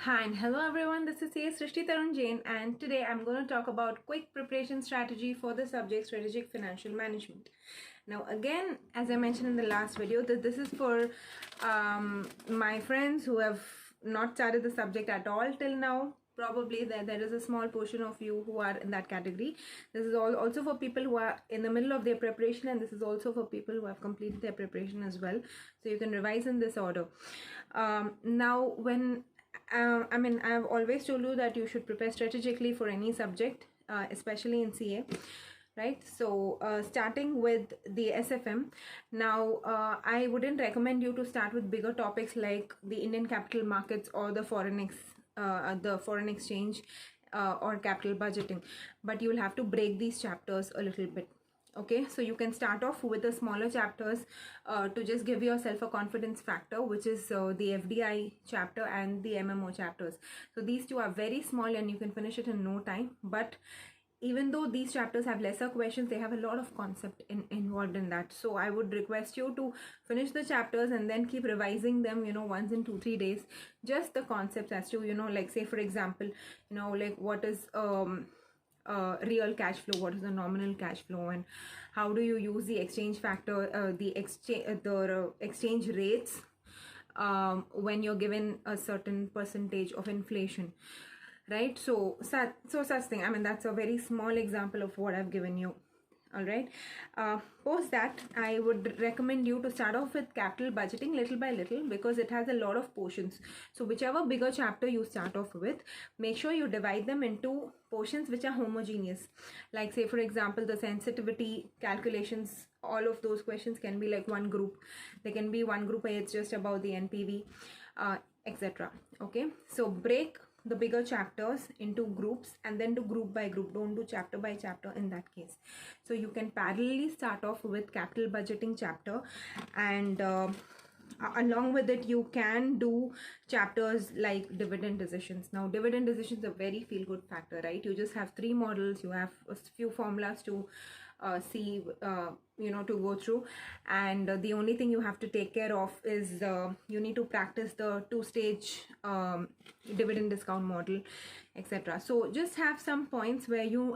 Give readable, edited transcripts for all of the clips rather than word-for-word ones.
Hi and hello everyone, this is Srishti Tarun Jain and today I'm going to talk about quick preparation strategy for the subject strategic financial management. Now again, as I mentioned in the last video, that this is for my friends who have not started the subject at all till now. Probably there is a small portion of you who are in that category. This is also for people who are in the middle of their preparation, and this is also for people who have completed their preparation as well. So you can revise in this order. Now when I've always told you that you should prepare strategically for any subject, especially in CA, right? So starting with the SFM, now I wouldn't recommend you to start with bigger topics like the Indian capital markets or the foreign exchange or capital budgeting, but you will have to break these chapters a little bit. Okay, so you can start off with the smaller chapters to just give yourself a confidence factor, which is the FDI chapter and the MMO chapters. So these two are very small and you can finish it in no time, but even though these chapters have lesser questions, they have a lot of concept involved in that. So I would request you to finish the chapters and then keep revising them, once in 2-3 days, just the concepts as to, like say for example, like what is real cash flow, what is the nominal cash flow, and how do you use the exchange factor, the exchange rates when you're given a certain percentage of inflation, right? So such thing. That's a very small example of what I've given you. All right. Post that, I would recommend you to start off with capital budgeting little by little, because it has a lot of portions. So whichever bigger chapter you start off with, make sure you divide them into portions which are homogeneous. Like say for example, the sensitivity calculations, all of those questions can be like one group. There can be one group where it's just about the NPV, etc. Okay, so break the bigger chapters into groups and then do group by group. Don't do chapter by chapter in that case. So you can parallelly start off with capital budgeting chapter, and along with it you can do chapters like dividend decisions. Now dividend decisions are very feel good factor, right? You just have 3 models, you have a few formulas to see, to go through, and the only thing you have to take care of is you need to practice the 2-stage dividend discount model, etc. So just have some points where you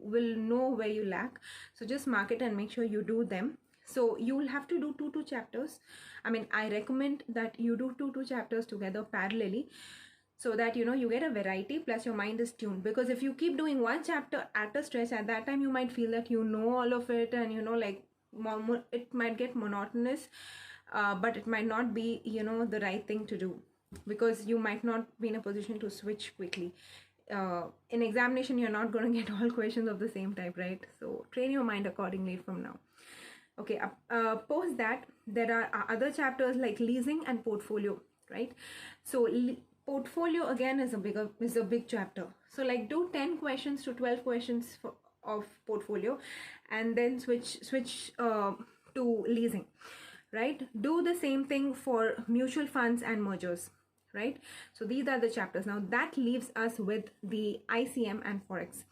will know where you lack, so just mark it and make sure you do them. So you will have to do two chapters. I recommend that you do two chapters together parallelly, so that you get a variety plus your mind is tuned. Because if you keep doing one chapter at a stretch, at that time you might feel that you know all of it, and it might get monotonous, but it might not be the right thing to do, because you might not be in a position to switch quickly. In examination you're not going to get all questions of the same type, right? So train your mind accordingly from now. Okay, post that, there are other chapters like leasing and portfolio, right? So portfolio again is a big chapter. So like do 10 questions to 12 questions of portfolio, and then switch to leasing, right? Do the same thing for mutual funds and mergers, right? So these are the chapters. Now that leaves us with the ICM and Forex.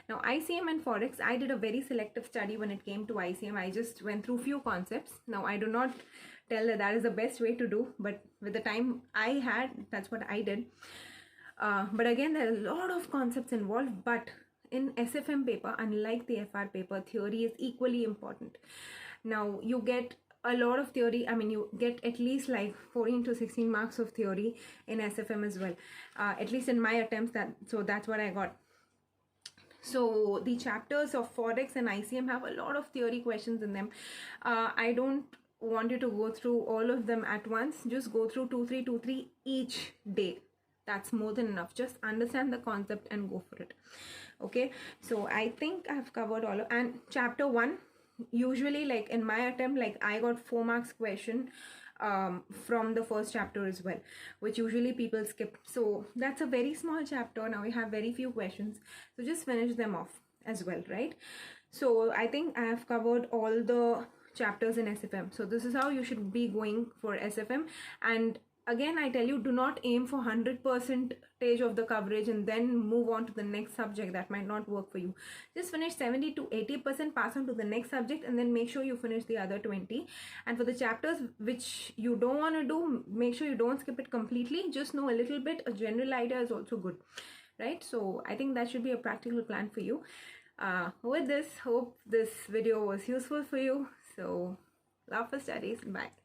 Now ICM and Forex, I did a very selective study when it came to ICM. I just went through few concepts. Now I do not tell that is the best way to do, but with the time I had, that's what I did. But again, there are a lot of concepts involved, but in SFM paper, unlike the FR paper, theory is equally important. Now you get a lot of theory. You get at least like 14 to 16 marks of theory in SFM as well, at least in my attempts. That's what I got. So the chapters of Forex and ICM have a lot of theory questions in them. I don't want you to go through all of them at once. Just go through 2-3 each day. That's more than enough. Just understand the concept and go for it. Okay, so I think I've covered all of, and chapter 1, usually like in my attempt, like I got 4 marks question from the first chapter as well, which usually people skip. So that's a very small chapter. Now we have very few questions, so just finish them off as well, right? So I think I have covered all the chapters in SFM. So this is how you should be going for SFM, and again, I tell you, do not aim for 100% of the coverage and then move on to the next subject. That might not work for you. Just finish 70 to 80%, pass on to the next subject, and then make sure you finish the other 20. And for the chapters which you don't want to do, make sure you don't skip it completely. Just know a little bit. A general idea is also good, right? So I think that should be a practical plan for you. With this, hope this video was useful for you. So love for studies. Bye.